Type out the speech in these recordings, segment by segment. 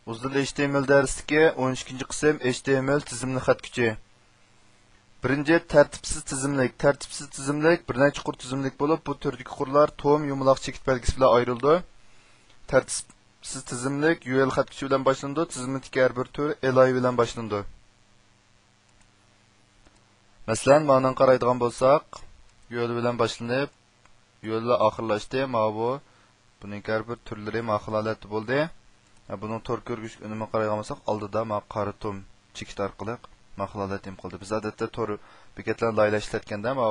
Uzun HTML dersidagi 12-chi qism HTML tizimli xat kuchi. Birinchi tartibsiz tizimlik. Tartibsiz tizimlik bir necha qur tizimlik bo'lib, bu turdagi qurlar tom yumaloq chekit belgisi bilan ayrildi. Tartibsiz tizimlik UL xat kuchi bilan boshlandi, tizimdagi har bir tur li bilan boshlandi. Masalan, mana qaraydigan bo'lsak, UL bilan boshlanib, UL bilan oxirlashdi. Mana bu buning har bir turlari holatda bo'ldi. Bunun tor ko'rgich unumi qaraydigan bo'lsak, oldida ma qora tum chekit orqali holat qildi. Biz odatda tor bekatlarni laylashtayotganda ma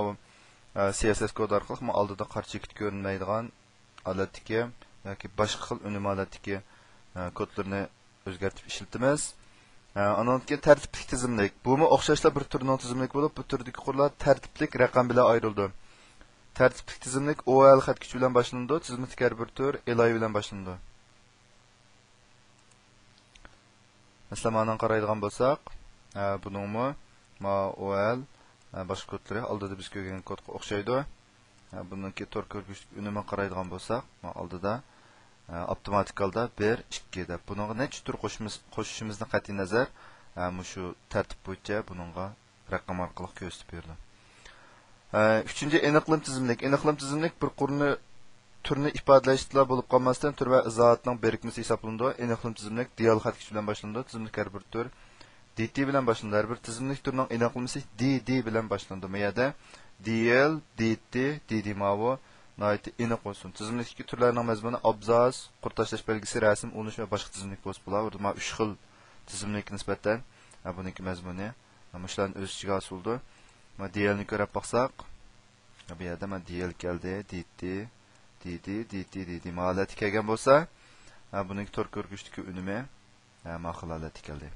CSS kod orqali ma oldida qora chekit ko'rinmaydigan holatdagi yoki boshqa xil unum holatdagi kodlarni o'zgartirib ishlatamiz. Andan keyin tartibli tizimlik. Bumi o'xshashla bir turning tizimlik bo'lib, bu turdagi qurlar tartiblik raqam bilan ayrildi. Tartibli tizimlik OL xat kuchi bilan boshlandi, tizimdagi har bir tur li bilan boshlandi. Mesela mana qaraydigan bo'lsak, buningmi ma OL boshqa kodlari oldida biz ko'rgan kodga o'xshaydi. Buningki tor ko'rgich unumi qaraydigan bo'lsak, ma oldida avtomatikalda 1 2 deb buningga necha tur qo'shishimizni qat'iy nazar, shu tartib bo'yicha buningga raqam orqali ko'rsatib berdi. Üçüncü aniqlim tizimlik. Aniqlim tizimlik bir qurni turni ifodalashlar bo'lib qolmasdan tur va izohatning birikmasi hisoblanadi. Aniqlim tizimlik dial xat kuchi bilan boshlanadi. Tizimlik har bir tur dt bilan boshlanadi. Har bir tizimlik turning aniqlimasi dd bilan boshlanadi. Bu yerda dl, dt, dd mavo noiti aniq bo'lsin. Tizimlikdagi turlarning mazmuni abzas, qurtashlash belgisi, rasm, unush va boshqa tizimlik bo'lib bo'ladi. Burada 3 xil tizimlikka nisbatan buniki mazmuni shularning o'z ichiga oldi. dl ni ko'rib baqsaq, bu yerda dl keldi, dt holatga kelgan bo'lsa, buning tor ko'rgichdagi unumi holatga keldi.